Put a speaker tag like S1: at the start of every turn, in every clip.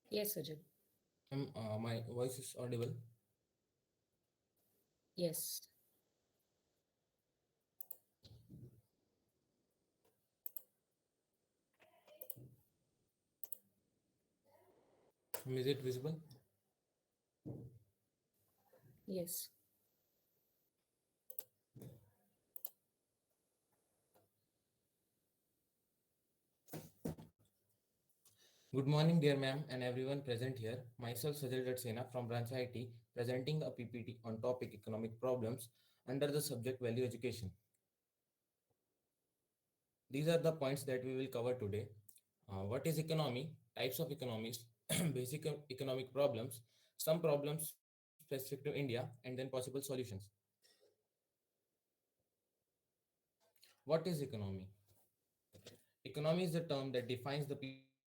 S1: Yes, Sajal.
S2: My voice is audible.
S1: Yes.
S2: Is it visible?
S1: Yes.
S2: Good morning, dear ma'am, and everyone present here. Myself, Sajal Sena from Branch IT, presenting a PPT on topic economic problems under the subject value education. These are the points that we will cover today. What is economy? Types of economies, basic economic problems, some problems specific to India, and then possible solutions. What is economy? Economy is the term that defines the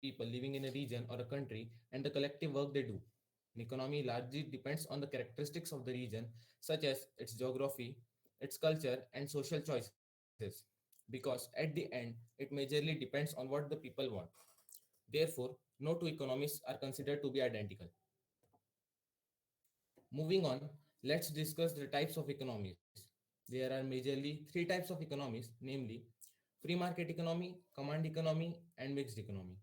S2: people living in a region or a country and the collective work they do. An economy largely depends on the characteristics of the region, such as its geography, its culture, and social choices. Because at the end, it majorly depends on what the people want. Therefore, no two economies are considered to be identical. Moving on, let's discuss the types of economies. There are majorly three types of economies, namely free market economy, command economy, and mixed economy.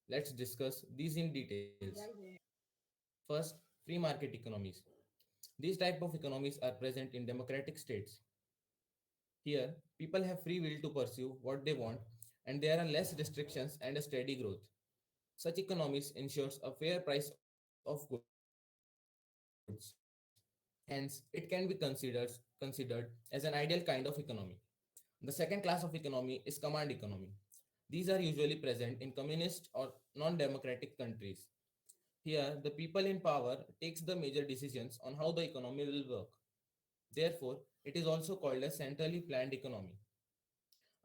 S2: Let's discuss these in details. First, free market economies. These type of economies are present in democratic states. Here, people have free will to pursue what they want and there are less restrictions and a steady growth. Such economies ensures a fair price of goods. Hence, it can be considered as an ideal kind of economy. The second class of economy is command economy. These are usually present in communist or non-democratic countries. Here, the people in power takes the major decisions on how the economy will work. Therefore, it is also called a centrally planned economy.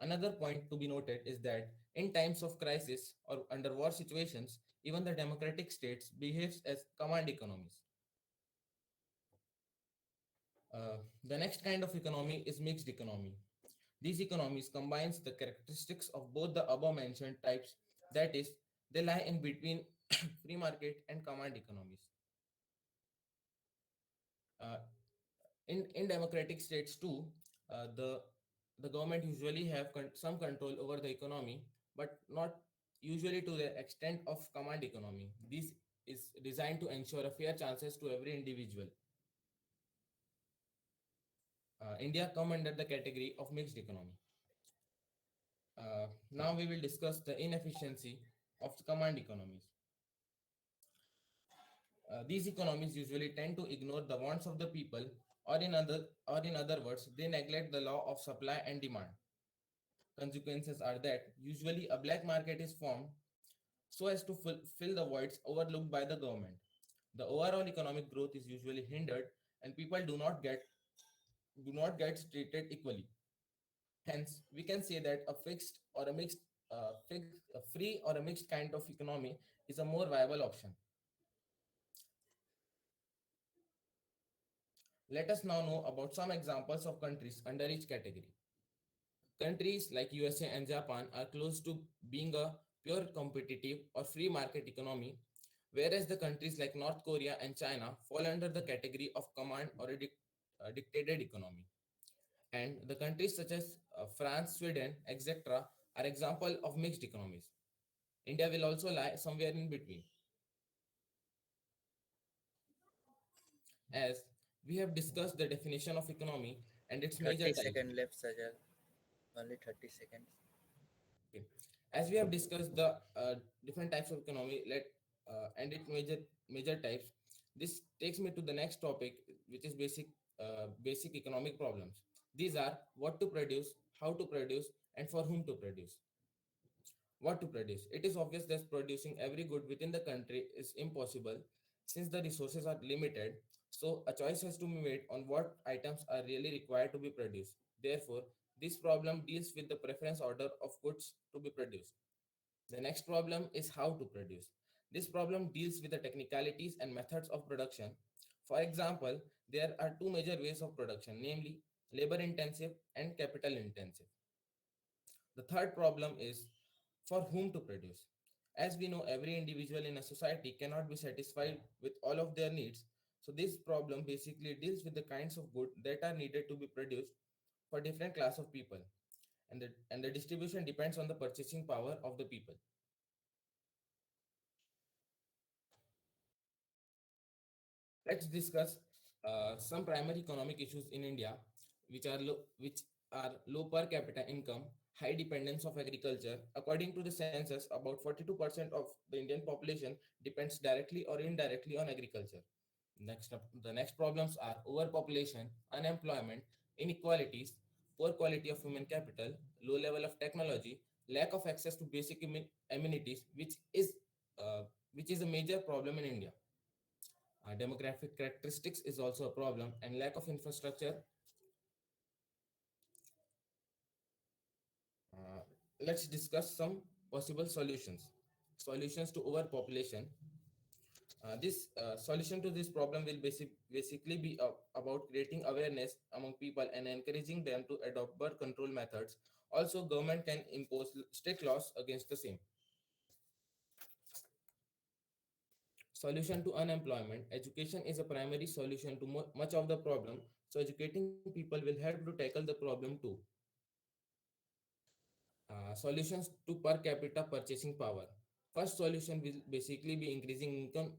S2: Another point to be noted is that in times of crisis or under war situations, even the democratic states behaves as command economies. The next kind of economy is mixed economy. These economies combines the characteristics of both the above mentioned types, that is, they lie in between free market and command economies. Uh, in democratic states too, the government usually have some control over the economy, but not usually to the extent of command economy. This is designed to ensure a fair chances to every individual. India come under the category of mixed economy. Now we will discuss the inefficiency of the command economies. These economies usually tend to ignore the wants of the people, or in other words, they neglect the law of supply and demand. Consequences are that usually a black market is formed so as to fill the voids overlooked by the government. The overall economic growth is usually hindered, and people do not get treated equally. Hence, we can say that a fixed or a mixed, a free or a mixed kind of economy is a more viable option. Let us now know about some examples of countries under each category. Countries like USA and Japan are close to being a pure competitive or free market economy, whereas the countries like North Korea and China fall under the category of command or a dictated economy. And the countries such as France, Sweden, etc. are example of mixed economies. India will also lie somewhere in between. As we have discussed the definition of economy and its major
S3: 30
S2: types.
S3: seconds left, Sajal. Only 30 seconds.
S2: Okay. As we have discussed the different types of economy, and its major types, this takes me to the next topic, which is basic economic problems. These are what to produce, how to produce, and for whom to produce. What to produce? It is obvious that producing every good within the country is impossible since the resources are limited. So a choice has to be made on what items are really required to be produced. Therefore, this problem deals with the preference order of goods to be produced. The next problem is how to produce. This problem deals with the technicalities and methods of production. For example, there are two major ways of production, namely labor intensive and capital intensive. The third problem is for whom to produce. As we know, every individual in a society cannot be satisfied with all of their needs. So this problem basically deals with the kinds of good that are needed to be produced for different class of people, and the distribution depends on the purchasing power of the people. Let's discuss some primary economic issues in India, which are low per capita income, high dependence of agriculture. According to the census, about 42% of the Indian population depends directly or indirectly on agriculture. The next problems are overpopulation, unemployment, inequalities, poor quality of human capital, low level of technology, lack of access to basic amenities, uh, which is a major problem in India. Demographic characteristics is also a problem, and lack of infrastructure. Uh, let's discuss some possible solutions. Solutions to overpopulation. This solution to this problem will basically be about creating awareness among people and encouraging them to adopt birth control methods. Also, government can impose strict laws against the same. Solution to unemployment. Education is a primary solution to much of the problem. So, educating people will help to tackle the problem too. Solutions to per capita purchasing power. First solution will basically be increasing income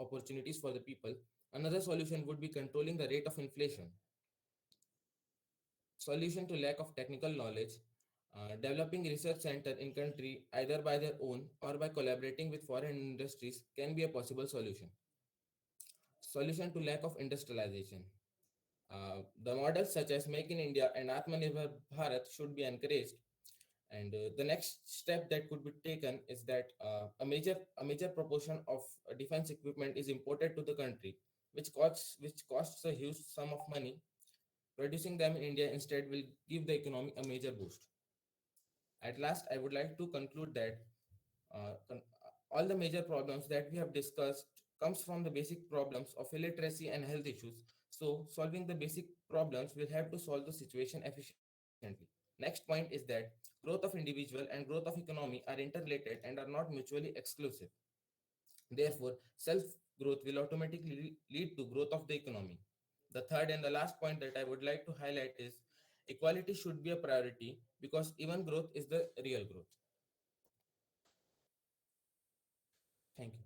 S2: opportunities for the people. Another solution would be controlling the rate of inflation. Solution to lack of technical knowledge. Developing research center in country either by their own or by collaborating with foreign industries can be a possible solution. Solution to lack of industrialization. The models such as Make in India and Atmanirbhar Bharat should be encouraged. And the next step that could be taken is that a major proportion of defense equipment is imported to the country, which costs a huge sum of money. Producing them in India instead will give the economy a major boost. At last, I would like to conclude that all the major problems that we have discussed comes from the basic problems of illiteracy and health issues. So solving the basic problems will help to solve the situation efficiently. Next point is that growth of individual and growth of economy are interrelated and are not mutually exclusive. Therefore, self growth will automatically lead to growth of the economy. The third and the last point that I would like to highlight is equality should be a priority because even growth is the real growth. Thank you.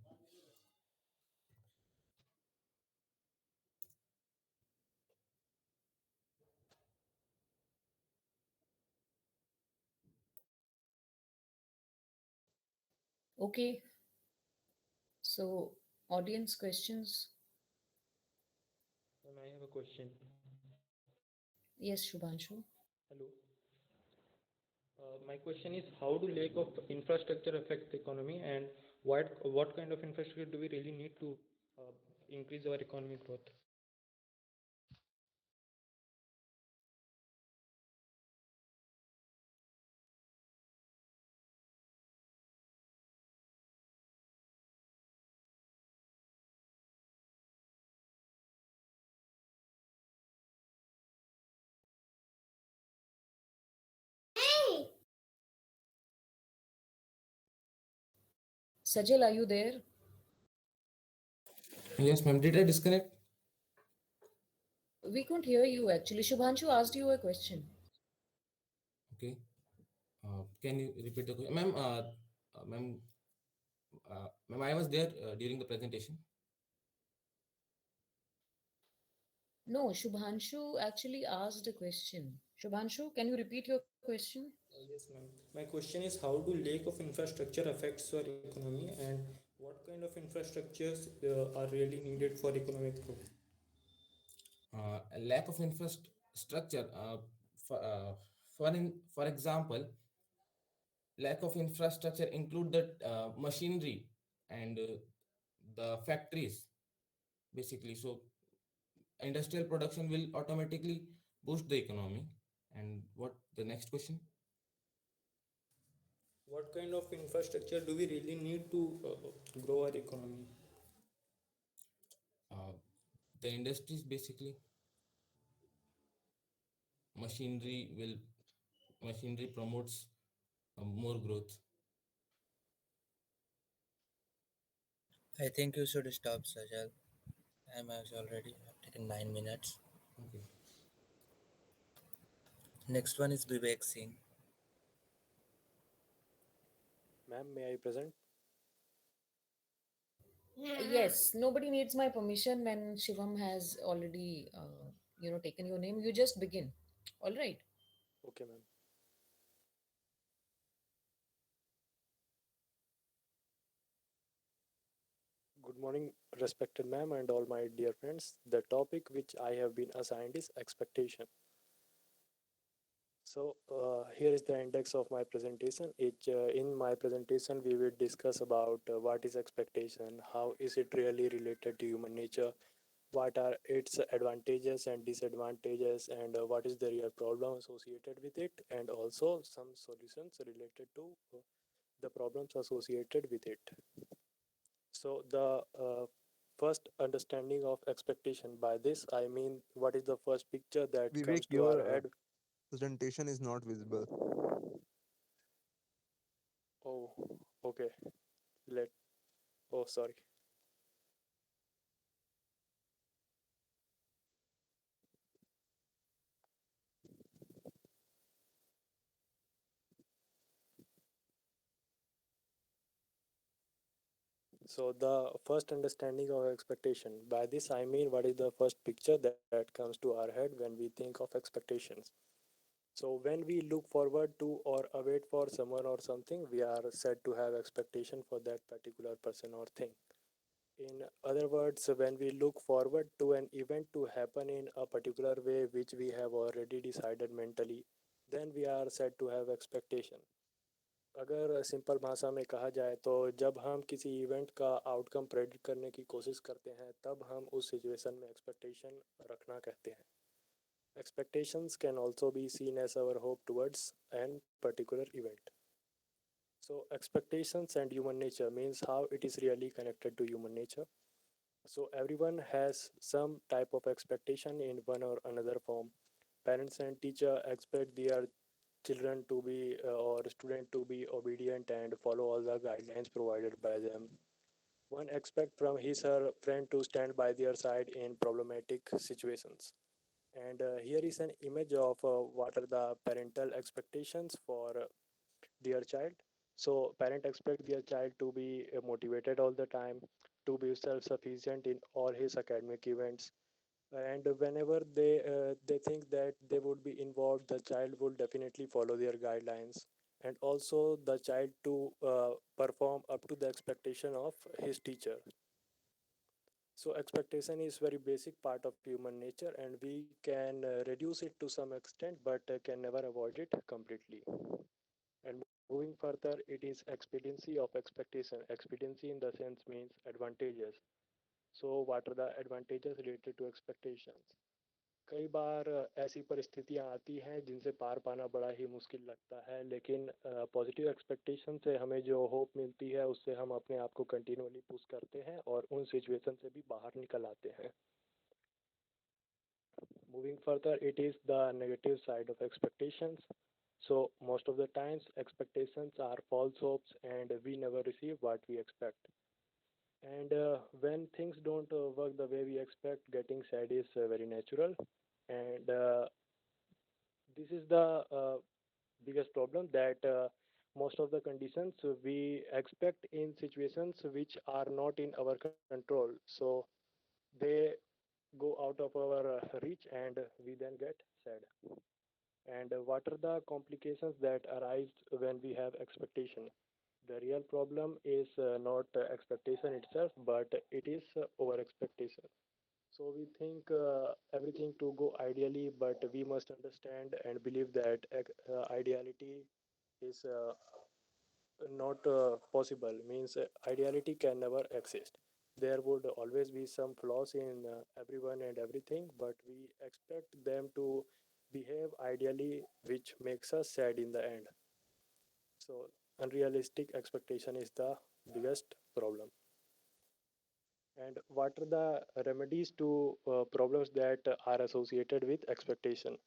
S1: Okay, so audience questions.
S4: Ma'am, I have a question.
S1: Yes, Shubhanshu.
S4: Hello. My question is, how do lack of infrastructure affect the economy, and what kind of infrastructure do we really need to uh, increase our economic growth?
S1: Sajal, are you there?
S2: Yes, ma'am. Did I disconnect?
S1: We couldn't hear you actually. Shubhanshu asked you a question.
S2: Okay. Can you repeat the question, ma'am? Ma'am, I was there during the presentation.
S1: No, Shubhanshu actually asked a question. Shubhanshu, can you repeat your question?
S4: Yes, ma'am. My question is, how do lack of infrastructure affects our economy, and what kind of infrastructures are really needed for economic growth?
S2: A lack of infrastructure. For example, lack of infrastructure include the machinery and the factories basically. So industrial production will automatically boost the economy. And what the next question?
S4: What kind of infrastructure do we really need to grow our economy?
S2: Uh, the industries basically. Machinery will Machinery promotes more growth.
S3: I think you should stop, Sajal. Time has already taken 9 minutes.
S2: Okay.
S3: Next one is Vivek Singh.
S5: Ma'am, may I present?
S1: Yes, nobody needs my permission when Shivam has already, taken your name. You just begin. All right.
S5: Okay, ma'am. Good morning, respected ma'am, and all my dear friends. The topic which I have been assigned is expectation. So here is the index of my presentation. In my presentation, we will discuss about what is expectation, how is it really related to human nature, what are its advantages and disadvantages, and what is the real problem associated with it, and also some solutions related to the problems associated with it. So the first understanding of expectation, by this I mean what is the first picture that
S6: Vivek,
S5: comes to our
S6: your
S5: head.
S6: presentation is not visible.
S5: Oh, okay. Let. Oh, sorry. So the first understanding of expectation. By this I mean what is the first picture that comes to our head when we think of expectations. So when we look forward to or await for someone or something, we are said to have expectation for that particular person or thing. In other words, when we look forward to an event to happen in a particular way which we have already decided mentally, then we are said to have expectation. अगर simple भाषा में कहा जाए तो जब हम किसी event का आउटकम प्रेडिक्ट करने की कोशिश करते हैं तब हम उस सिचुएशन में एक्सपेक्टेशन रखना कहते हैं. Expectations can also be seen as our hope towards an particular event. So expectations and human nature means how it is really connected to human nature. So everyone has some type of expectation in one or another form. Parents and teacher expect their children to be or student to be obedient and follow all the guidelines provided by them. One expect from his or her friend to stand by their side in problematic situations. And here is an image of what are the parental expectations for their child. So parent expect their child to be motivated all the time, to be self-sufficient in all his academic events, and whenever they think that they would be involved, the child will definitely follow their guidelines, and also the child to perform up to the expectation of his teacher. So expectation is very basic part of human nature, and we can reduce it to some extent, but can never avoid it completely. And moving further, it is expediency of expectation. Expediency in the sense means advantages. So what are the advantages related to expectations? कई बार ऐसी परिस्थितियां आती हैं जिनसे पार पाना बड़ा ही मुश्किल लगता है, लेकिन पॉजिटिव एक्सपेक्टेशन से हमें जो होप मिलती है उससे हम अपने आप को कंटिन्यूअली पुश करते हैं और उन सिचुएशन से भी बाहर निकल आते हैं. Moving further, it is the negative side of expectations. So most of the times expectations are false hopes and we never receive what we expect. And when things don't work the way we expect, getting sad is very natural. And this is the biggest problem that most of the conditions we expect in situations which are not in our control. So they go out of our reach and we then get sad. And what are the complications that arise when we have expectation? The real problem is not expectation itself, but it is over expectation. So we think everything to go ideally, but we must understand and believe that ideality is not possible. Means ideality can never exist. There would always be some flaws in everyone and everything, but we expect them to behave ideally, which makes us sad in the end. So unrealistic expectation is the biggest problem. And what are the remedies to problems that are associated with expectation?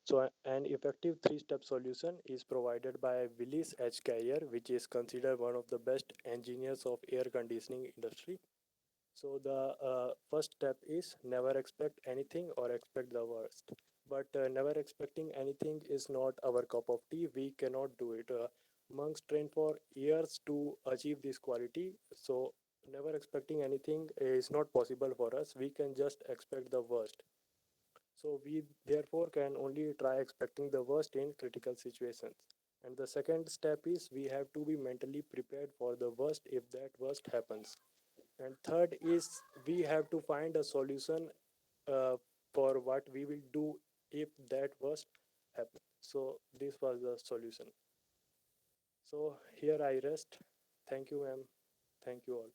S5: So an effective three-step solution is provided by Willis H. Carrier, which is considered one of the best engineers of air conditioning industry. So the first step is never expect anything or expect the worst. But never expecting anything is not our cup of tea. We cannot do it. Monks train for years to achieve this quality. So never expecting anything is not possible for us. We can just expect the worst. So we therefore can only try expecting the worst in critical situations. And the second step is we have to be mentally prepared for the worst if that worst happens. And third is we have to find a solution uh, for what we will do if that worst happens. So this was the solution. So here I rest. Thank you, ma'am. Thank you all.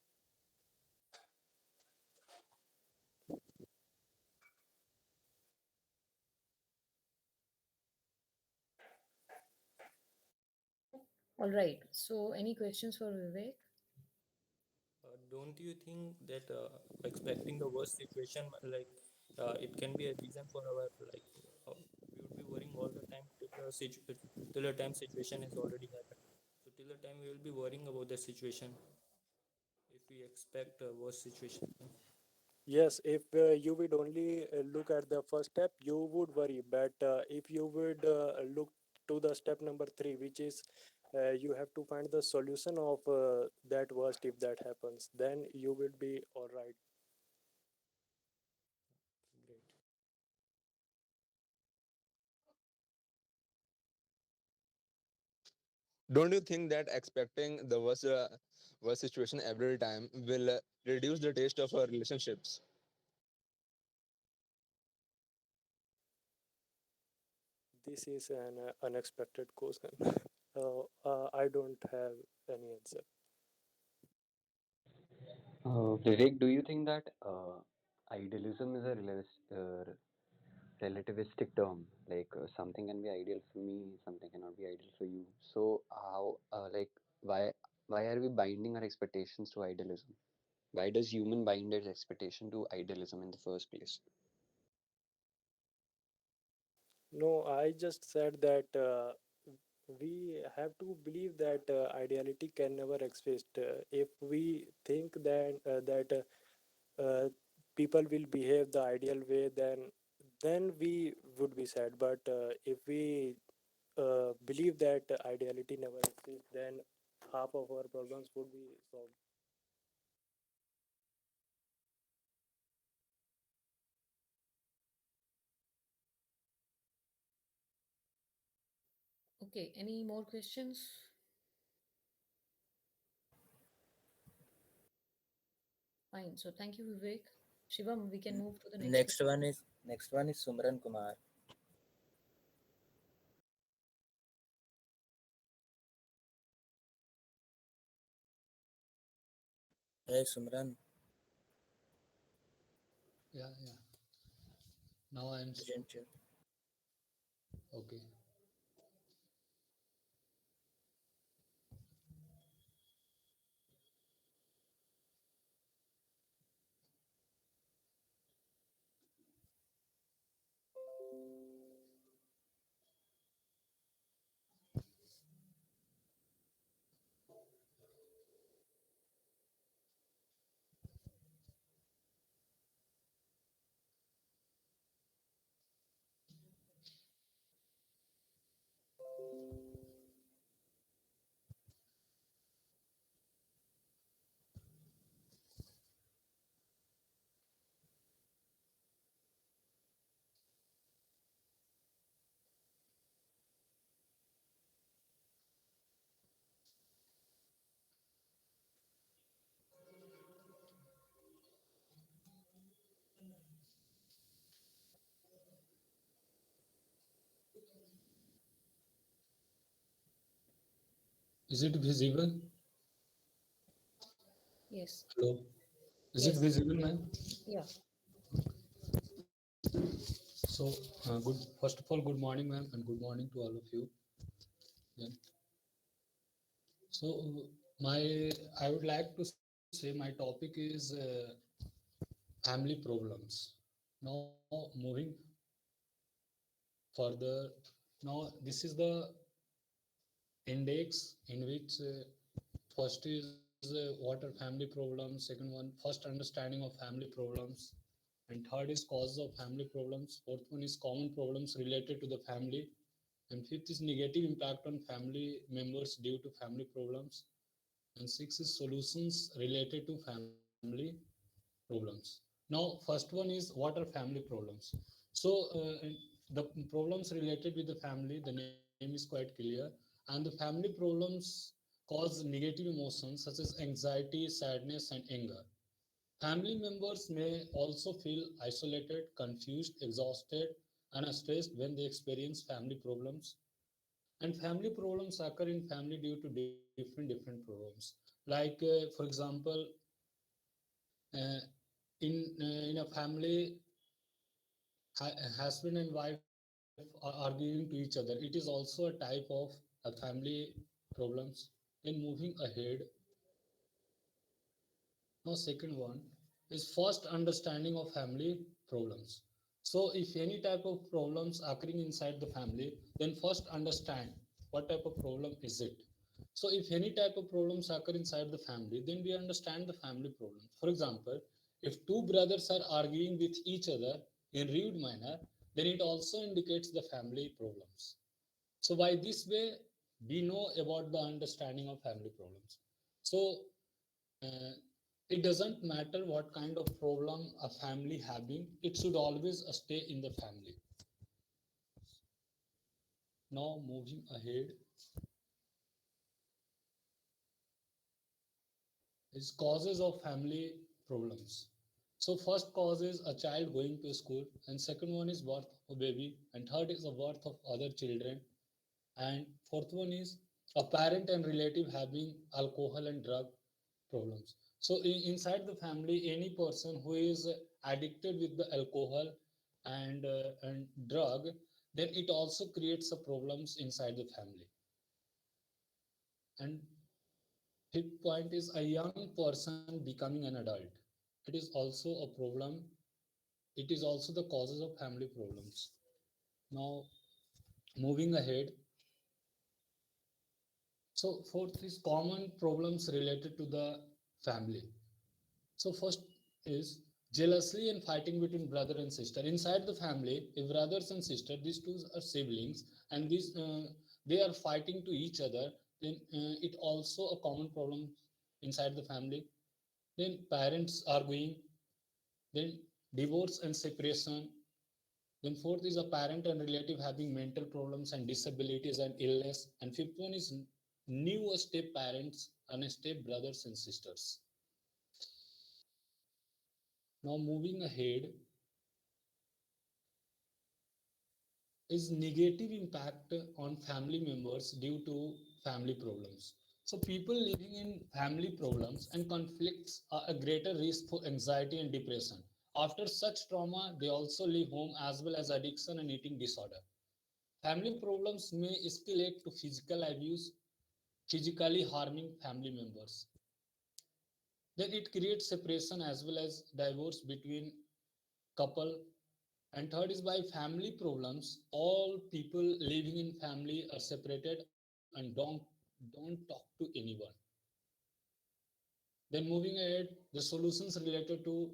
S1: All right. So, any questions for Vivek?
S4: Don't you think that expecting the worst situation, it can be a reason for our we would be worrying all the time till the time situation has already happened. So till the time we will be worrying about the situation if we expect a worst situation.
S5: Yes, if you would only look at the first step, you would worry. But if you would look to the step number three, which is you have to find the solution of that worst if that happens, then you will be all right.
S4: Great.
S6: Don't you think that expecting the worst situation every time will reduce the taste of our relationships?
S5: This is an unexpected question. I don't have any answer.
S7: Vivek, do you think that idealism is a relativistic term? Like something can be ideal for me, something cannot be ideal for you. So how, why, why are we binding our expectations to idealism? Why does human bind its expectation to idealism in the first place?
S5: No, I just said that we have to believe that ideality can never exist. If we think that people will behave the ideal way, then we would be sad. But if we believe that ideality never exists, then half of our problems would be solved.
S1: Okay. Any more questions? Fine. So, thank you, Vivek. Shivam, we can
S3: N-
S1: move to the next
S3: Next
S1: question.
S3: one is Sumran Kumar. Hey Sumran,
S8: Yeah, yeah. Now I'm
S3: present you.
S8: okay. Is it visible?
S1: Yes.
S8: Hello. Is it
S1: Yes.
S8: visible, ma'am?
S1: Yeah.
S8: So, first of all, good morning, ma'am, and good morning to all of you. Yeah. So, I would like to say my topic is family problems. Now, moving further, now this is the index in which first is what are family problems. Second one, first understanding of family problems. And third is causes of family problems. Fourth one is common problems related to the family. And fifth is negative impact on family members due to family problems. And six is solutions related to family problems. Now, first one is what are family problems? So, the problems related with the family, the name is quite clear, and the family problems cause negative emotions such as anxiety, sadness, and anger. Family members may also feel isolated, confused, exhausted, and stressed when they experience family problems. And family problems occur in family due to different problems. Like, for example, uh, in a family, husband and wife are arguing to each other. It is also a type of a family problems. Then moving ahead, now, second one is first understanding of family problems. So, if any type of problems occurring inside the family, then first understand what type of problem is it. So, if any type of problems occur inside the family, then we understand the family problems. For example, if two brothers are arguing with each other in rude manner, then it also indicates the family problems. So, by this way, we know about the understanding of family problems. So, uh, it doesn't matter what kind of problem a family having, it should always stay in the family. Now moving ahead is causes of family problems. So first cause is a child going to school, and second one is birth of a baby, and third is the birth of other children, and fourth one is a parent and relative having alcohol and drug problems. So inside the family, any person who is addicted with the alcohol and drug, then it also creates a problems inside the family. And fifth point is a young person becoming an adult. It is also a problem. It is also the causes of family problems. Now moving ahead, so fourth is common problems related to the family. So first is jealousy and fighting between brother and sister. Inside the family, if brothers and sister, these two are siblings, and these they are fighting to each other, then it also a common problem inside the family. Then parents arguing, then divorce and separation. Then fourth is a parent and relative having mental problems and disabilities and illness. And fifth one is new step parents and step brothers and sisters. Now moving ahead, is negative impact on family members due to family problems. So people living in family problems and conflicts are a greater risk for anxiety and depression. After such trauma, they also leave home as well as addiction and eating disorder. Family problems may escalate to physical abuse, physically harming family members. Then it creates separation as well as divorce between couple. And third is by family problems, all people living in family are separated and don't talk to anyone. Then moving ahead, the solutions related to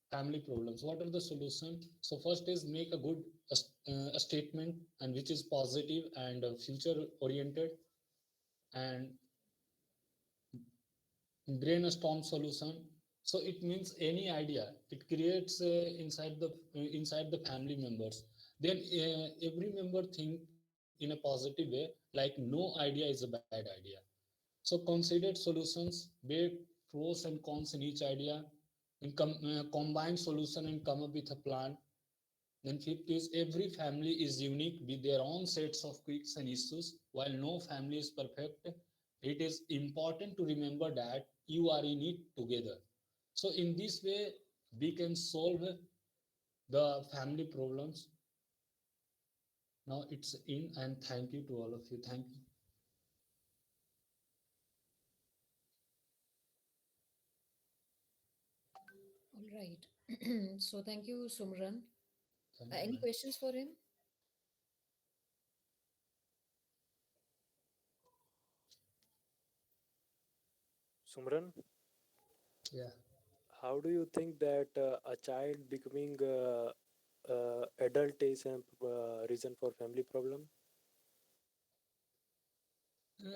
S8: family problems. What are the solutions? So first is make a good a statement and which is positive and future oriented, and brainstorm solution. So it means any idea it creates inside the family members, then every member think in a positive way, like no idea is a bad idea. So consider solutions, weigh pros and cons in each idea, and combine solution and come up with a plan. Then fifth is every family is unique with their own sets of quirks and issues. While no family is perfect, it is important to remember that you are in it together. So in this way, we can solve the family problems. Now it's in, and thank you to all of you. Thank you.
S1: All right. So thank you, Sumran.
S8: Thank you,
S1: Any
S8: man.
S1: questions for him?
S5: Sumran,
S8: Yeah.
S5: how do you think that a child becoming adult is a reason for family problem?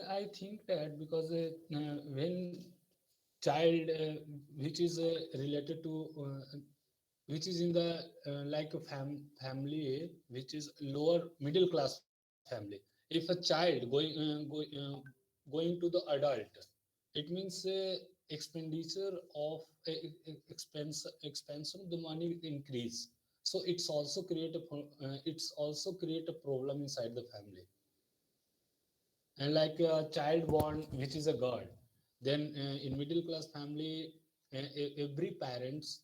S8: I think that because when child which is related to which is in the like a family which is lower middle class family, if a child going to the adult, it means expenditure of expense of the money increase, so it's also create a problem inside the family. And like a child born which is a girl, then in middle class family every parents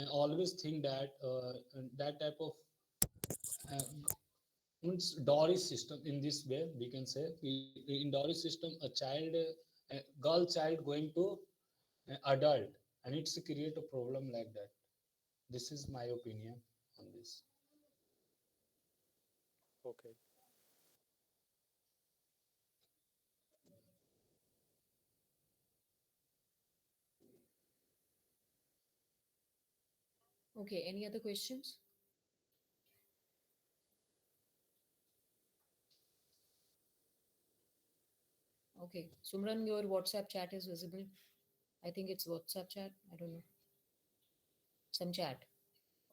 S8: always think that that type of uh, means dowry system. In this way we can say, in dowry system a child a girl child going to adult, and it's create a problem like that. This is my opinion on this.
S5: Okay.
S1: Okay, any other questions? Okay, Sumran, your WhatsApp chat is visible. I think it's WhatsApp chat. I don't know. Some chat.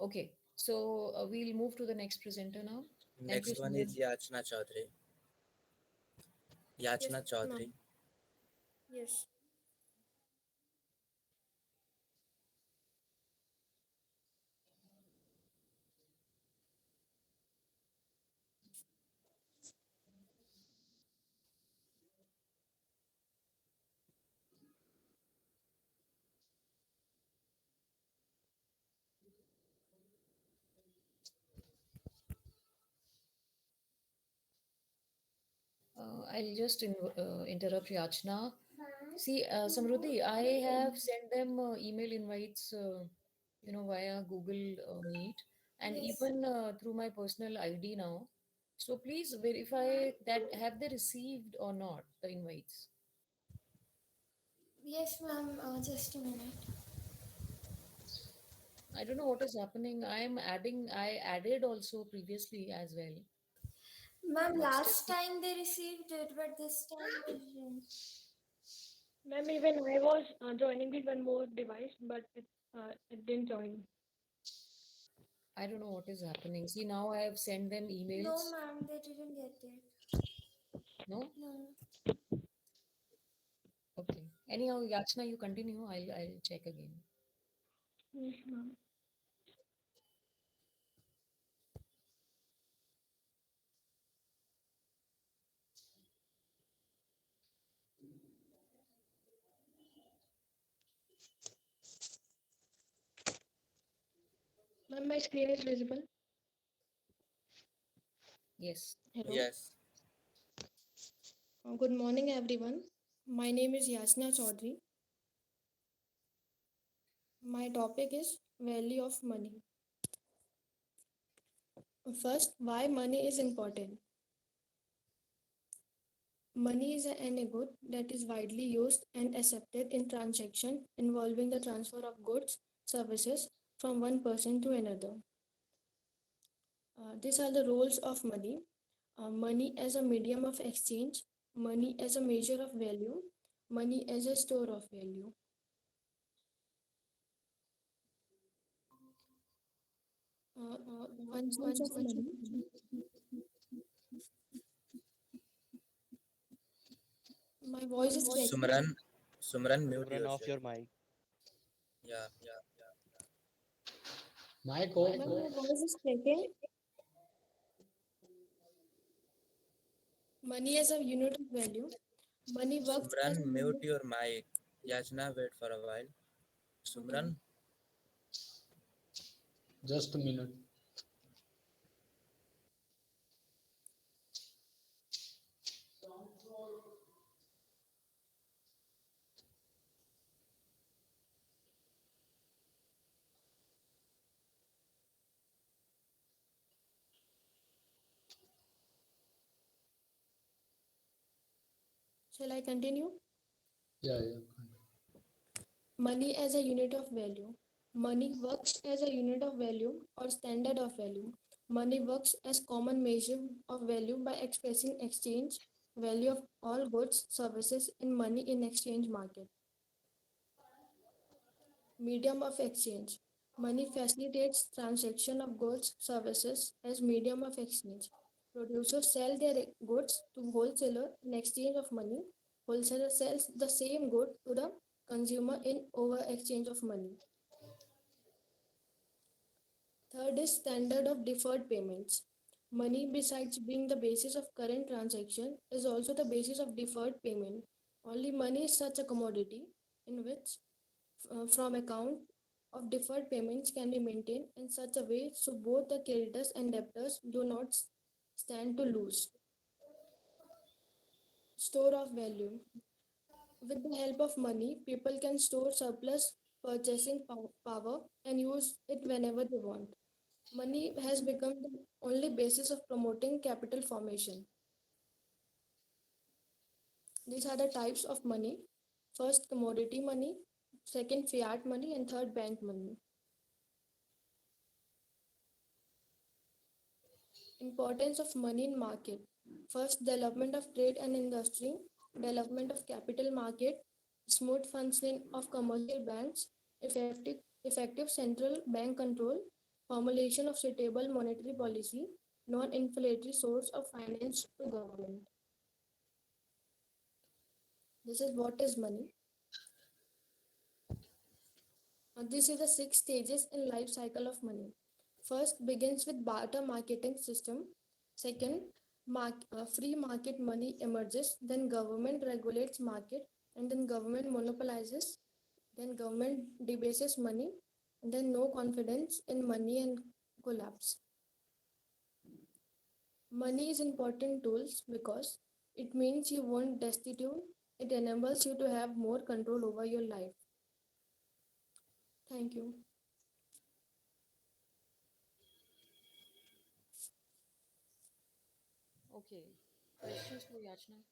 S1: Okay, so we'll move to the next presenter now. Thank you,
S3: Next one
S1: Sumran.
S3: is Yachna Chaudhary.
S9: Yes,
S3: Yachna Chaudhary.
S9: ma'am. Yes.
S1: I'll just interrupt Yachna. See, Samruddhi, I have sent them email invites, via Google Meet, and
S9: Yes.
S1: even through my personal ID now. So please verify that have they received or not the invites.
S9: Yes, ma'am. Just a minute.
S1: I don't know what is happening. I added also previously as well,
S9: Ma'am,
S1: but still.
S9: last time they received it, but this time they didn't.
S10: Ma'am, even I was joining with one more device, but it didn't join.
S1: I don't know what is happening. See, now I have sent them
S9: No,
S1: emails.
S9: ma'am, they didn't get it.
S1: No?
S9: No.
S1: Okay. Anyhow, Yachna, you continue. I'll check again.
S10: Yes, ma'am. Ma'am, my screen is visible.
S1: Yes.
S10: Hello.
S3: Yes.
S10: Good morning, everyone.
S9: My name is Yasna Chaudhary. My topic is value of money. First, why money is important. Money is an good that is widely used and accepted in transaction involving the transfer of goods, services from one person to another. These are the roles of money. Money as a medium of exchange, money as a measure of value, money as a store of value. Functions of money. My voice is cracking.
S3: Sumran. Sumran, mute
S11: Simran, off
S3: yourself.
S11: your mic.
S3: Yeah.
S8: Mic off.
S9: Ma'am, my voice is cracking. Money as a unit of value. Money works as
S3: Sumran,
S9: a
S3: mute
S9: medium.
S3: your mic. Yachna, wait for a while.
S9: Okay.
S3: Sumran.
S8: Just a minute.
S9: Shall I continue?
S8: Yeah, yeah.
S9: Money as a unit of value. Money works as a unit of value or standard of value. Money works as common measure of value by expressing exchange value of all goods, services in money in exchange market. Medium of exchange. Money facilitates transaction of goods, services as medium of exchange. Producers sell their goods to wholesaler in exchange of money. Wholesaler sells the same good to the consumer in over exchange of money. Third is standard of deferred payments. Money, besides being the basis of current transaction, is also the basis of deferred payment. Only money is such a commodity in which from account of deferred payments can be maintained in such a way so both the creditors and debtors do not stand to lose. Store of value. With the help of money, people can store surplus purchasing power and use it whenever they want. Money has become the only basis of promoting capital formation. These are the types of money. First, commodity money, second, fiat money, and third, bank money. Importance of money in market. First, development of trade and industry, development of capital market, smooth functioning of commercial banks, effective central bank control, formulation of suitable monetary policy, non-inflationary source of finance to government. This is what is money. This is the six stages in life cycle of money. First begins with barter marketing system. Second, free market money emerges. Then government regulates market, and then government monopolizes. Then government debases money, and then no confidence in money and collapse. Money is important tools because it means you won't destitute. It enables you to have more control over your life. Thank you.
S1: Okay. Questions for Yachna?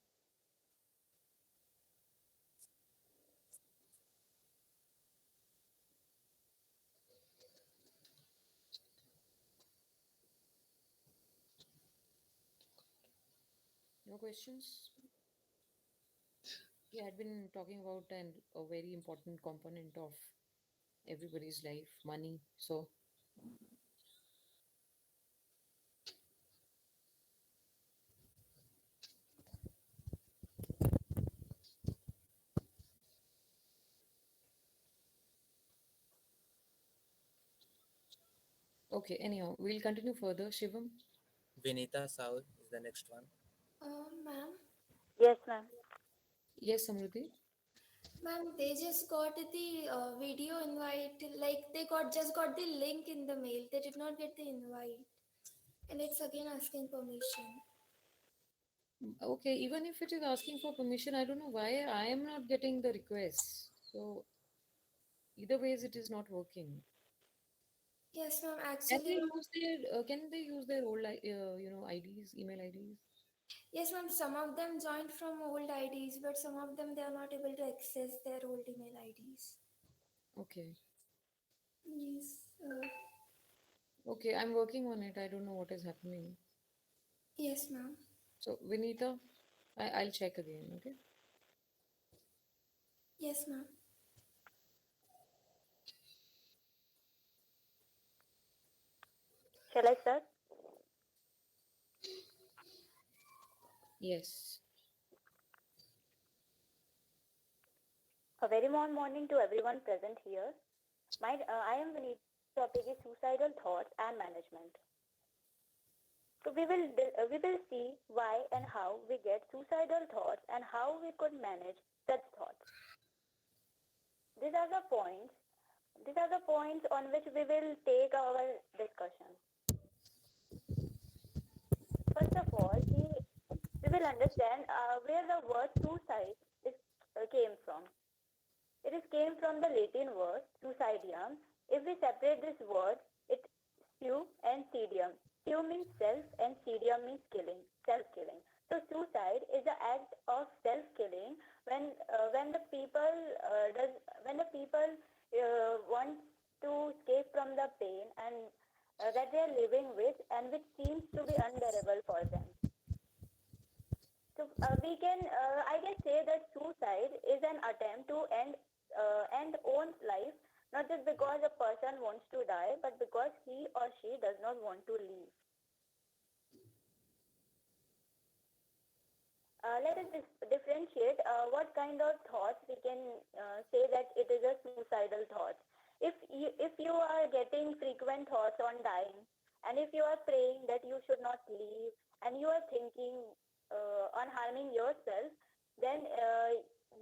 S1: No questions? We had been talking about a very important component of everybody's life, money. So, okay, anyhow, we'll continue further. Shivam?
S3: Vinita Saul is the next one.
S11: Ma'am,
S12: Yes, ma'am.
S1: Yes, Samruddhi?
S11: ma'am, they just got the video invite. Like they got just got the link in the mail. They did not get the invite, and it's again asking permission.
S1: Okay, even if it is asking for permission, I don't know why I am not getting the request. So, either ways, it is not working.
S11: Yes, ma'am.
S1: Can they
S11: Actually,
S1: use their old IDs, email IDs?
S11: yes, ma'am. Some of them joined from old IDs, but some of them they are not able to access their old email IDs.
S1: Okay.
S11: Yes.
S1: Okay, I'm working on it. I don't know what is happening.
S11: Yes, ma'am.
S1: So, Vinita, I'll check again. Okay.
S11: Yes, ma'am.
S12: Shall I start?
S1: Yes.
S12: A very warm morning to everyone present here. I am Vinita. Topic is suicidal thoughts and management. So we will see why and how we get suicidal thoughts and how we could manage such thoughts. These are the points. These are the points on which we will take our discussion. First of all, we will understand where the word suicide is, came from. It is came from the Latin word suicidium. If we separate this word, it su and sidium. Su means self and sidium means killing, self-killing. So suicide is the act of self-killing when the people does when the people want to escape from the pain and that they are living with and which seems to be unbearable for them. So I can say that suicide is an attempt to end one's life, not just because a person wants to die, but because he or she does not want to live. Let us differentiate what kind of thoughts we can say that it is a suicidal thought. If you are getting frequent thoughts on dying, and if you are praying that you should not leave, and you are thinking on harming yourself, then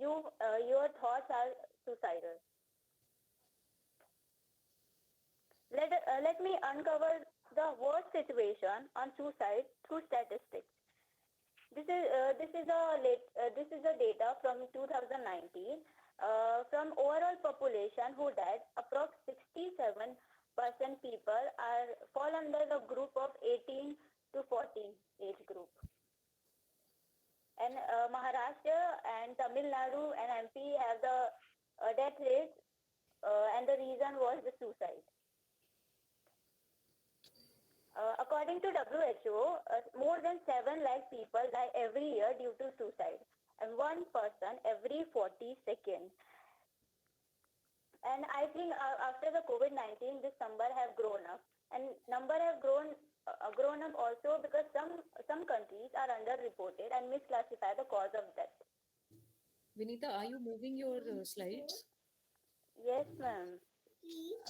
S12: your thoughts are suicidal. Let me uncover the worst situation on suicide through statistics. This is a data from 2019. From overall population who died, approx 67% people are fall under the group of 18 to 14 age group. And Maharashtra and Tamil Nadu and MP have the death rate, and the reason was the suicide. According to WHO, more than 7 lakh people die every year due to suicide, and one person every 40 seconds. And I think after the COVID-19, this number have grown up, and number have grown up also because some countries are underreported and misclassify the cause of death.
S1: Vinita, are you moving your slides?
S12: Yes, ma'am.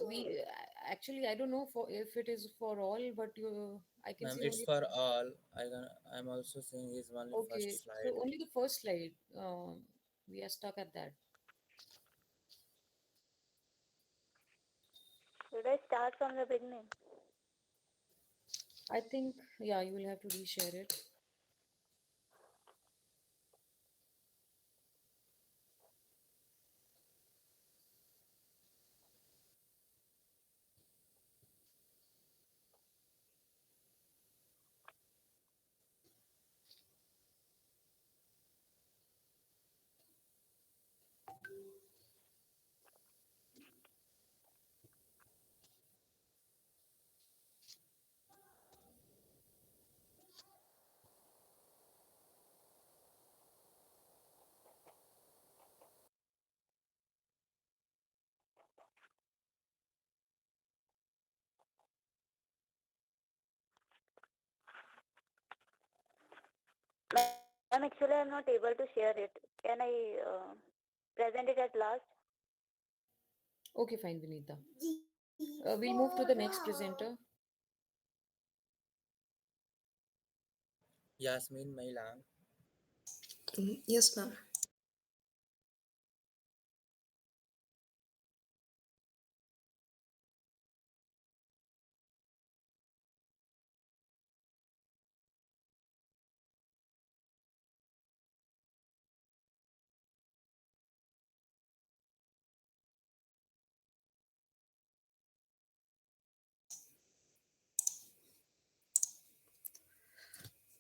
S1: We actually, I don't know for if it is for all, but I can
S3: Ma'am,
S1: see
S3: it's
S1: only.
S3: for all. I'm also seeing is only
S1: Okay,
S3: first slide.
S1: so only the first slide. We are stuck at that.
S12: Should I start from the beginning?
S1: I think, yeah, you will have to reshare it.
S12: Ma'am, actually, I'm not able to share it. Can I present it at last?
S1: Okay, fine, Vinita. We'll move to the next presenter.
S3: Yasmin Mailang.
S13: Yes, ma'am.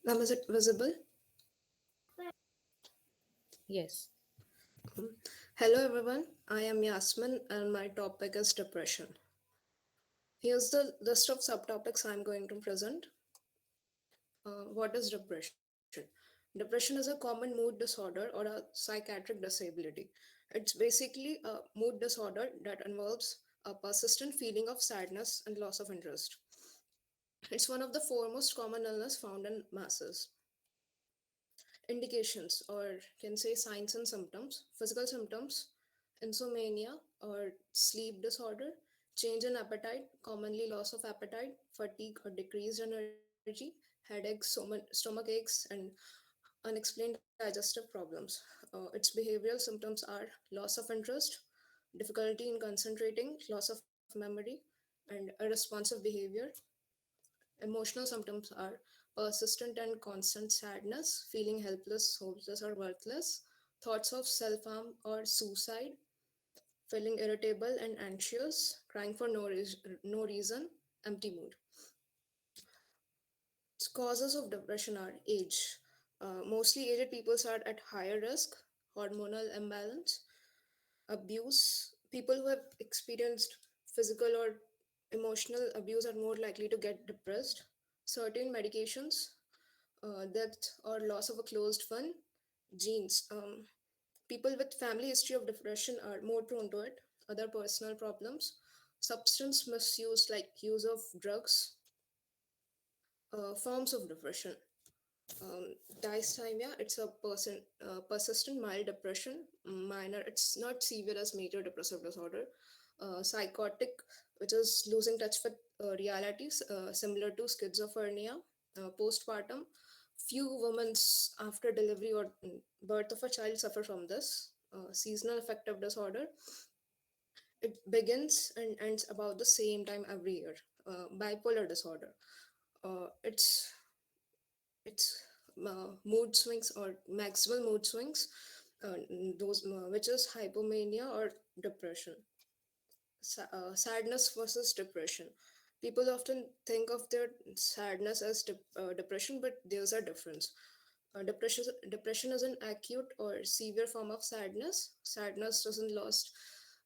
S13: Ma'am, is it visible?
S1: Yes.
S13: Hello, everyone. I am Yasmin, and my topic is depression. Here's the list of subtopics I'm going to present. What is depression? Depression is a common mood disorder or a psychiatric disability. It's basically a mood disorder that involves a persistent feeling of sadness and loss of interest. It's one of the foremost common illness found in masses. Indications, or can say signs and symptoms: physical symptoms, insomnia or sleep disorder, change in appetite, commonly loss of appetite, fatigue or decreased energy, headaches, stomach aches, and unexplained digestive problems. Its behavioral symptoms are loss of interest, difficulty in concentrating, loss of memory, and irresponsive behavior. Emotional symptoms are persistent and constant sadness, feeling helpless, hopeless, or worthless, thoughts of self harm or suicide, feeling irritable and anxious, crying for no reason, empty mood. Causes of depression are age. Mostly aged people are at higher risk. hormonal imbalance, abuse. People who have experienced physical or emotional abuse are more likely to get depressed. Certain medications, death or loss of a closed fund, genes. People with family history of depression are more prone to it. Other personal problems, substance misuse like use of drugs, forms of depression. Dysthymia, it's a persistent mild depression, minor, it's not severe as major depressive disorder. Psychotic, which is losing touch with realities, similar to schizophrenia. Postpartum, few women after delivery or birth of a child suffer from this. Seasonal affective disorder, it begins and ends about the same time every year. Bipolar disorder, it's mood swings or maximal mood swings, those which is hypomania or depression. Sadness versus depression. People often think of their sadness as depression, but there's a difference. Depression is an acute or severe form of sadness. Sadness doesn't last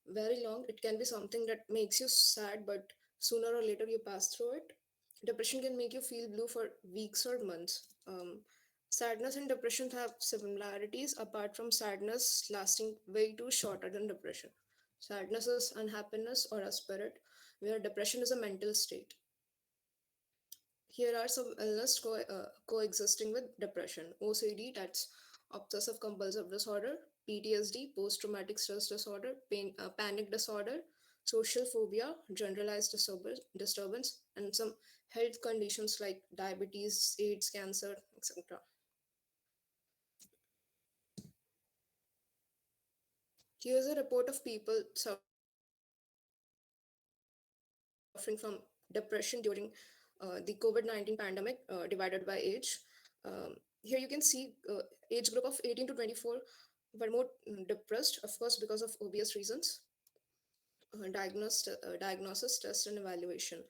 S13: very long. It can be something that makes you sad, but sooner or later you pass through it. Depression can make you feel blue for weeks or months. Sadness and depression have similarities, apart from sadness lasting way too shorter than depression. Sadness is unhappiness or a spirit, where depression is a mental state. Here are some illness coexisting with depression. OCD, that's obsessive compulsive disorder. PTSD, post traumatic stress disorder. Panic disorder. Social phobia, generalized disturbance, and some health conditions like diabetes, AIDS, cancer, etc. Here's a report of people suffering from depression during the COVID 19 pandemic, divided by age. Here you can see age group of 18 to 24 were more depressed, of course, because of obvious reasons. Diagnosis, test, and evaluation.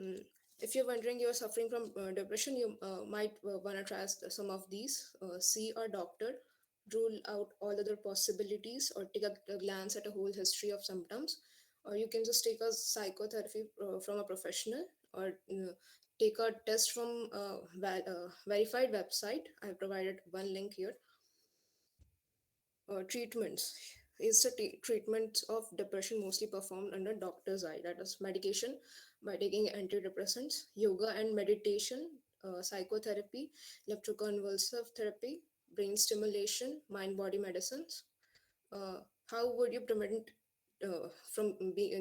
S13: Mm, if you're wondering you're suffering from depression, you might want to try some of these. See a doctor, rule out all other possibilities, or take a glance at a whole history of symptoms. Or you can just take a psychotherapy from a professional, or take a test from a verified website. I provided one link here. Treatments is the treatment of depression mostly performed under doctor's eye, that is medication by taking antidepressants, yoga and meditation, psychotherapy, electroconvulsive therapy, brain stimulation, mind body medicines. uh, how would you prevent from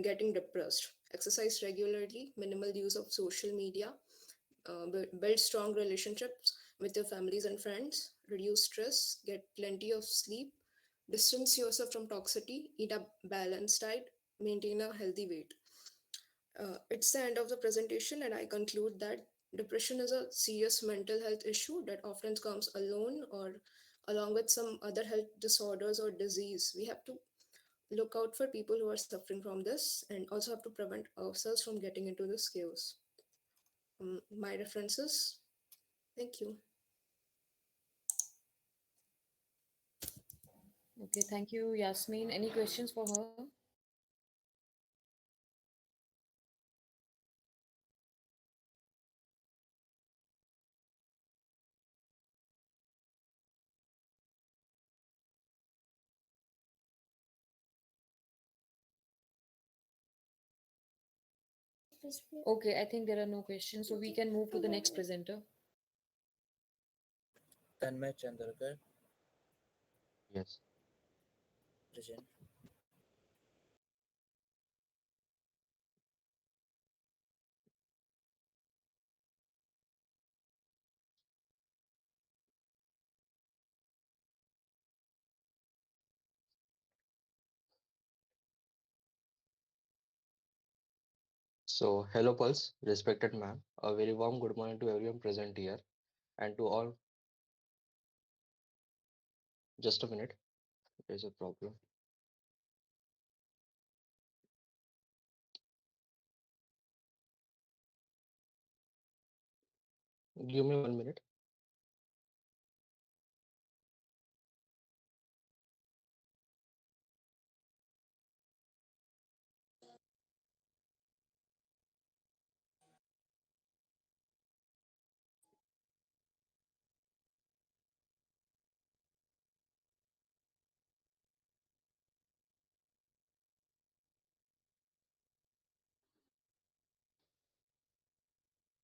S13: getting depressed? Exercise regularly, minimal use of social media, build strong relationships with your families and friends, reduce stress, get plenty of sleep, distance yourself from toxicity, eat a balanced diet, maintain a healthy weight. It's the end of the presentation, and I conclude that depression is a serious mental health issue that often comes alone or along with some other health disorders or disease. We have to look out for people who are suffering from this and also have to prevent ourselves from getting into this chaos. My references. Thank you.
S1: Okay, thank you, Yasmin. Any questions for her? Okay, I think there are no questions, so we can move to the next presenter.
S3: Tanmay Chandrakar,
S7: Yes.
S3: present.
S7: So, hello, Pulse, respected ma'am. A very warm good morning to everyone present here and to all. Just a minute, there's a problem. Give me 1 minute.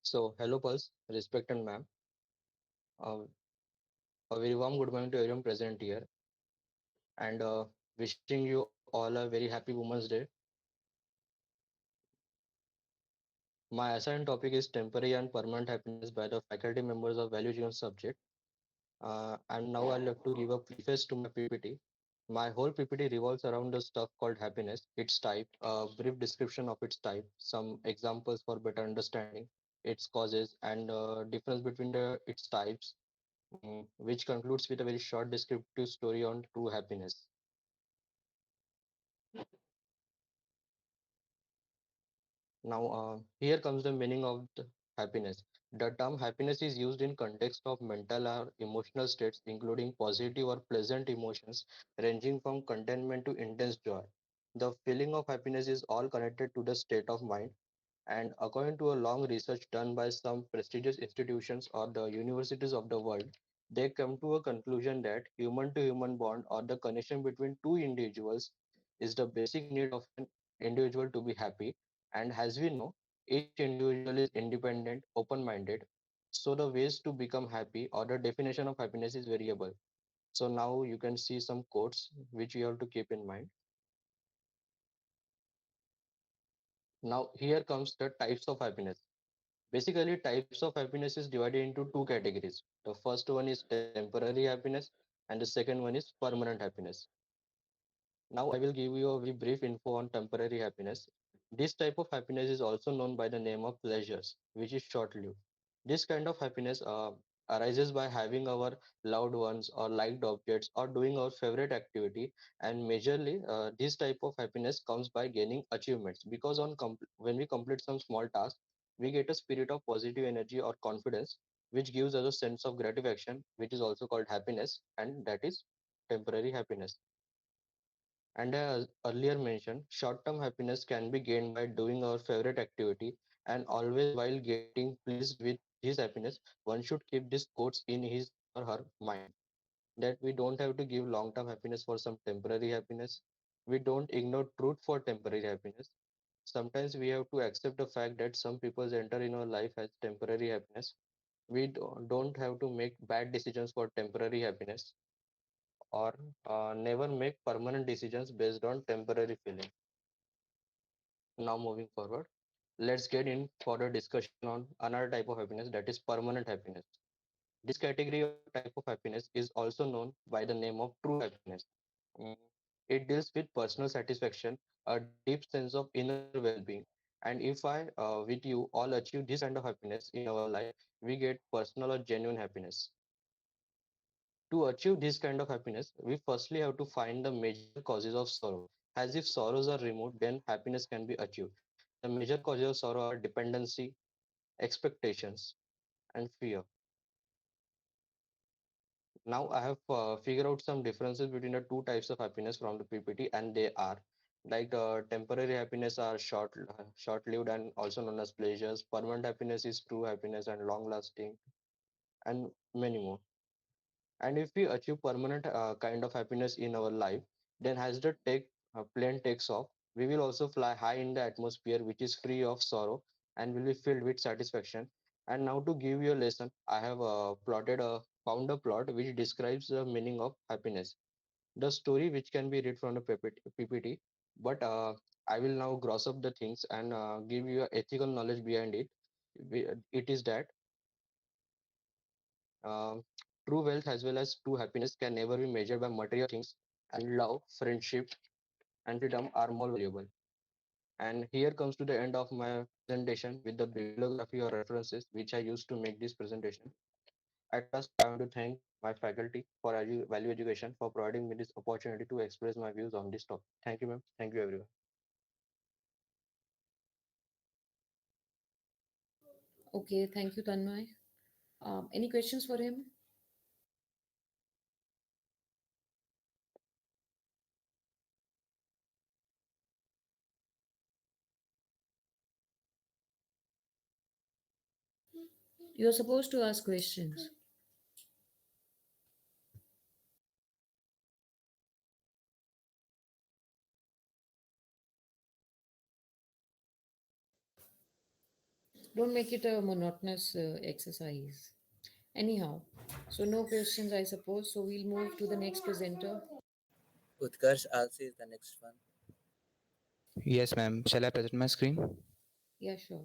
S6: So, hello, Pulse, respect and ma'am. Uh, a very warm good morning to everyone present here, and wishing you all a very happy Women's Day. My assigned topic is temporary and permanent happiness by the faculty members of value education subject. And now I'd like to give a preface to my PPT. My whole PPT revolves around the stuff called happiness, its type, a brief description of its type, some examples for better understanding, its causes, and difference between its types, which concludes with a very short descriptive story on true happiness. Now, here comes the meaning of the happiness. The term happiness is used in context of mental or emotional states, including positive or pleasant emotions, ranging from contentment to intense joy. The feeling of happiness is all connected to the state of mind, and according to a long research done by some prestigious institutions or the universities of the world, they come to a conclusion that human to human bond or the connection between two individuals is the basic need of an individual to be happy. And as we know, each individual is independent, open minded. So the ways to become happy or the definition of happiness is variable. So now you can see some quotes which you have to keep in mind. Now here comes the types of happiness. Basically, types of happiness is divided into two categories. The first one is temporary happiness, and the second one is permanent happiness. Now, I will give you a very brief info on temporary happiness. This type of happiness is also known by the name of pleasures, which is short-lived. This kind of happiness arises by having our loved ones or liked objects or doing our favorite activity. And majorly, this type of happiness comes by gaining achievements because when we complete some small task, we get a spirit of positive energy or confidence, which gives us a sense of gratification, which is also called happiness, and that is temporary happiness. And as earlier mentioned, short-term happiness can be gained by doing our favorite activity, and always while getting pleased with his happiness, one should keep these quotes in his or her mind that we don't have to give long-term happiness for some temporary happiness. We don't ignore truth for temporary happiness. Sometimes we have to accept the fact that some people enter in our life as temporary happiness. We don't have to make bad decisions for temporary happiness or never make permanent decisions based on temporary feeling. Now moving forward, let's get in for the discussion on another type of happiness, that is permanent happiness. This category or type of happiness is also known by the name of true happiness. Mm, It deals with personal satisfaction, a deep sense of inner well-being. And if with you, all achieve this kind of happiness in our life, we get personal or genuine happiness. To achieve this kind of happiness, we firstly have to find the major causes of sorrow. As if sorrows are removed, then happiness can be achieved. The major causes of sorrow are dependency, expectations, and fear. Now I have figured out some differences between the two types of happiness from the PPT, and they are like temporary happiness are short-lived and also known as pleasures. Permanent happiness is true happiness and long-lasting, and many more. And if we achieve permanent kind of happiness in our life, then as the plane takes off, we will also fly high in the atmosphere, which is free of sorrow and will be filled with satisfaction. And now to give you a lesson, I have found a plot which describes the meaning of happiness. The story which can be read from the PPT, but I will now gross up the things and give you a ethical knowledge behind it. It is that Um, true wealth as well as true happiness can never be measured by material things, and love, friendship, and freedom are more valuable. And here comes to the end of my presentation with the bibliography or references which I used to make this presentation. At last, I want to thank my faculty for value education for providing me this opportunity to express my views on this topic. Thank you, ma'am. Thank you, everyone.
S1: Okay, thank you, Tanmay. Any questions for him? You're supposed to ask questions. Don't make it a monotonous exercise. Anyhow, so no questions, I suppose. So we'll move to the next presenter.
S3: Utkarsh also is the next one.
S14: Yes, ma'am. Shall I present my screen?
S1: Yeah, sure.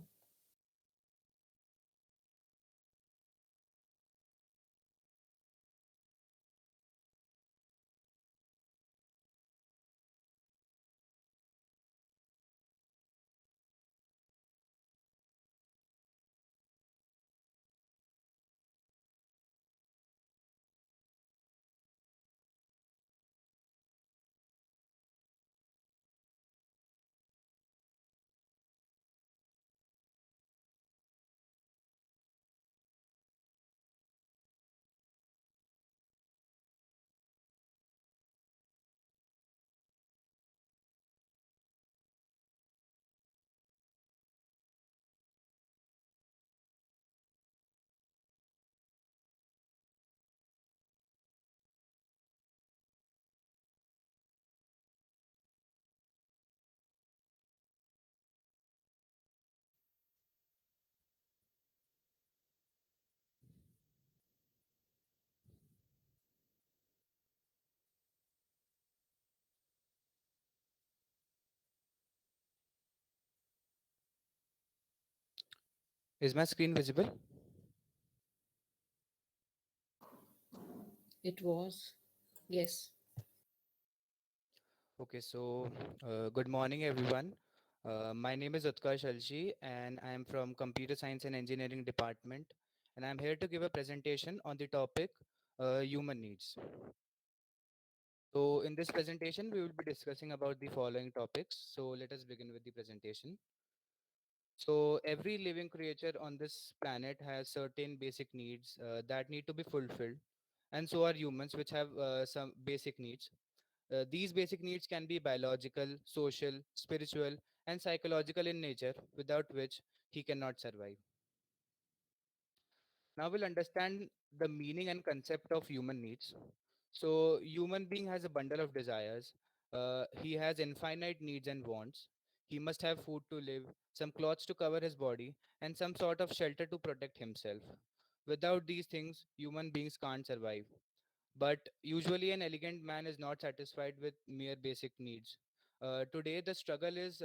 S14: Is my screen visible?
S1: It was. Yes.
S14: Okay, so good morning, everyone. My name is Utkarsh Alji, and I am from Computer Science and Engineering Department, and I'm here to give a presentation on the topic human needs. So, in this presentation, we will be discussing about the following topics. So, let us begin with the presentation. So, every living creature on this planet has certain basic needs that need to be fulfilled, and so are humans, which have some basic needs. These basic needs can be biological, social, spiritual, and psychological in nature, without which he cannot survive. Now we'll understand the meaning and concept of human needs. So, human being has a bundle of desires. He has infinite needs and wants. He must have food to live, some clothes to cover his body, and some sort of shelter to protect himself. Without these things, human beings can't survive. But usually, an elegant man is not satisfied with mere basic needs. Today, the struggle is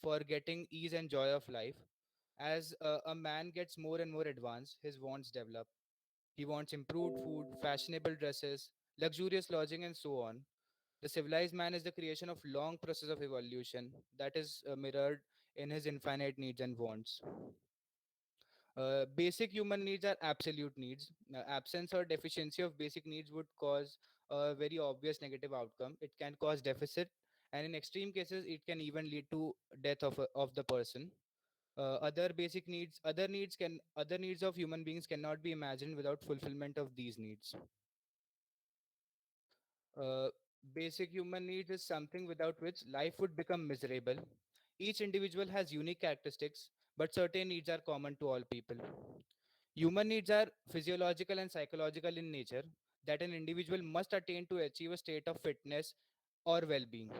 S14: for getting ease and joy of life. As a man gets more and more advanced, his wants develop. He wants improved food, fashionable dresses, luxurious lodging, and so on. The civilized man is the creation of long process of evolution that is mirrored in his infinite needs and wants. Basic human needs are absolute needs. Absence or deficiency of basic needs would cause a very obvious negative outcome. It can cause deficit, and in extreme cases, it can even lead to death of the person. Other needs of human beings cannot be imagined without fulfillment of these needs. Uh, Basic human needs is something without which life would become miserable. Each individual has unique characteristics, but certain needs are common to all people. Human needs are physiological and psychological in nature that an individual must attain to achieve a state of fitness or well being.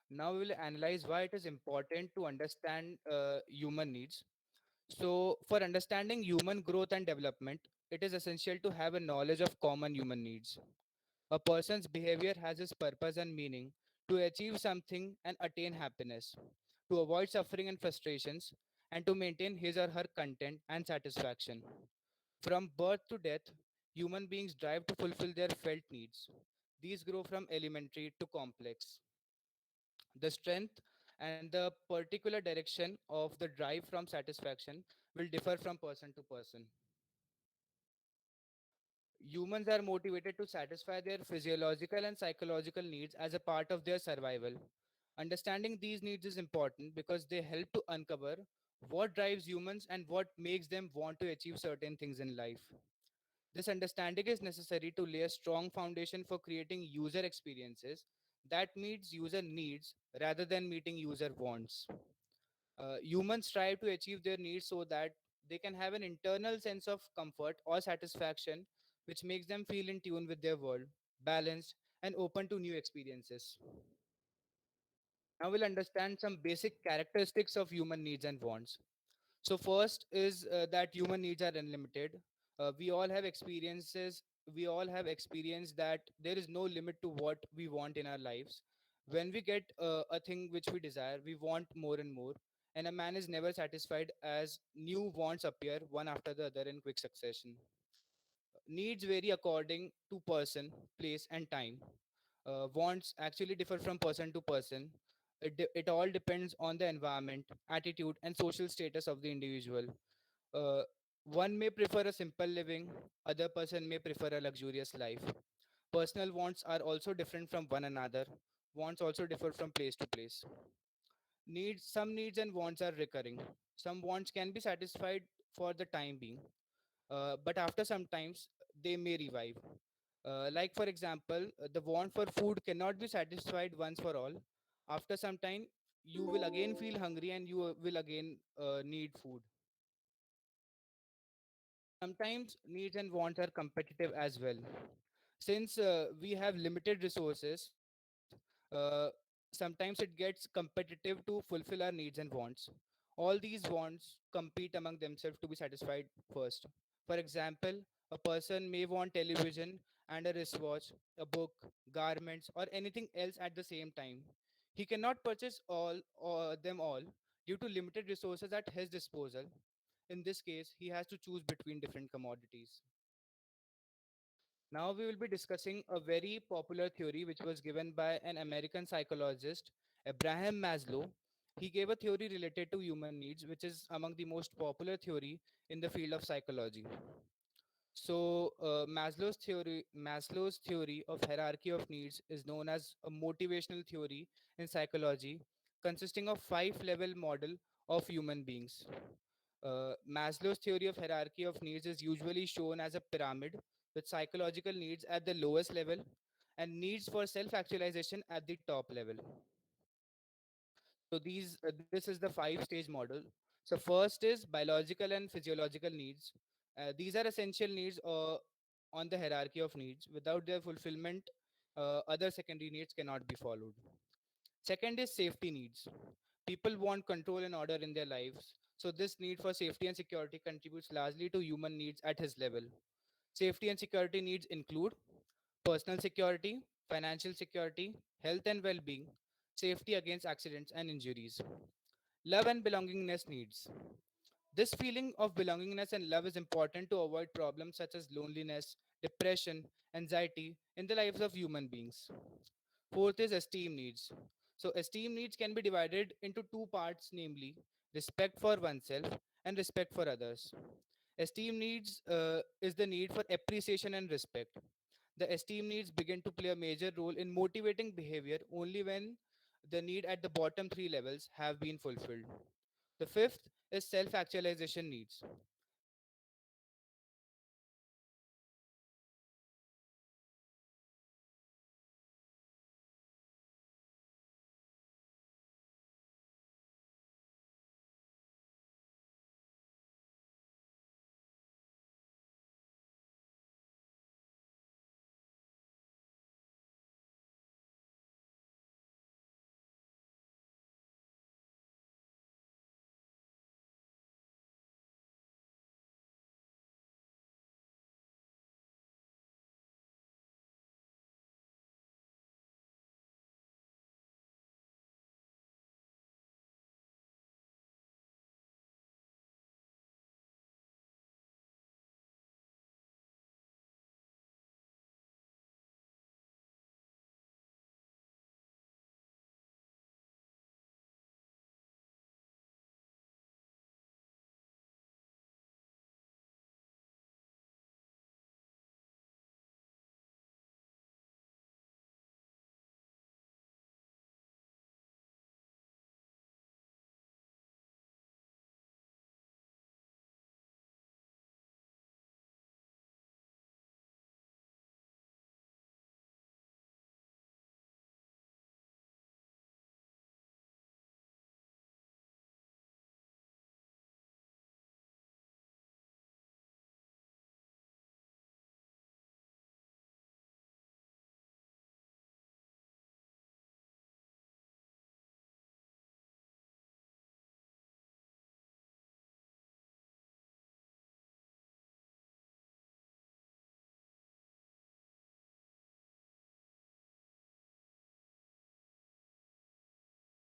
S14: Now we will analyze why it is important to understand human needs. So, for understanding human growth and development, it is essential to have a knowledge of common human needs. A person's behavior has its purpose and meaning to achieve something and attain happiness, to avoid suffering and frustrations, and to maintain his or her content and satisfaction. From birth to death, human beings drive to fulfill their felt needs. These grow from elementary to complex. The strength and the particular direction of the drive from satisfaction will differ from person to person. Humans are motivated to satisfy their physiological and psychological needs as a part of their survival. Understanding these needs is important because they help to uncover what drives humans and what makes them want to achieve certain things in life. This understanding is necessary to lay a strong foundation for creating user experiences that meets user needs rather than meeting user wants. Humans strive to achieve their needs so that they can have an internal sense of comfort or satisfaction, which makes them feel in tune with their world, balanced, and open to new experiences. Now we'll understand some basic characteristics of human needs and wants. So first is that human needs are unlimited. We all have experiences. We all have experienced that there is no limit to what we want in our lives. When we get a thing which we desire, we want more and more. And a man is never satisfied as new wants appear one after the other in quick succession. Needs vary according to person, place, and time. Wants actually differ from person to person. It all depends on the environment, attitude, and social status of the individual. uh, One may prefer a simple living, other person may prefer a luxurious life. Personal wants are also different from one another. Wants also differ from place to place. Some needs and wants are recurring. Some wants can be satisfied for the time being, but after some times they may revive. Like for example, the want for food cannot be satisfied once for all. After some time, you will again feel hungry and you will again need food. Sometimes needs and wants are competitive as well. Since we have limited resources, sometimes it gets competitive to fulfill our needs and wants. All these wants compete among themselves to be satisfied first. For example, a person may want television and a wristwatch, a book, garments, or anything else at the same time. He cannot purchase all or them all due to limited resources at his disposal. In this case, he has to choose between different commodities. Now we will be discussing a very popular theory which was given by an American psychologist, Abraham Maslow. He gave a theory related to human needs, which is among the most popular theory in the field of psychology. So Maslow's theory of hierarchy of needs is known as a motivational theory in psychology, consisting of five-level model of human beings. Maslow's theory of hierarchy of needs is usually shown as a pyramid with psychological needs at the lowest level and needs for self-actualization at the top level. So this is the five-stage model. So first is biological and physiological needs. These are essential needs on the hierarchy of needs. Without their fulfillment, other secondary needs cannot be followed. Second is safety needs. People want control and order in their lives. So this need for safety and security contributes largely to human needs at his level. Safety and security needs include personal security, financial security, health and well-being, safety against accidents and injuries. Love and belongingness needs. This feeling of belongingness and love is important to avoid problems such as loneliness, depression, anxiety in the lives of human beings. Fourth is esteem needs. So, esteem needs can be divided into two parts, namely respect for oneself and respect for others. Esteem needs is the need for appreciation and respect. The esteem needs begin to play a major role in motivating behavior only when the need at the bottom three levels have been fulfilled. The fifth is self actualization needs.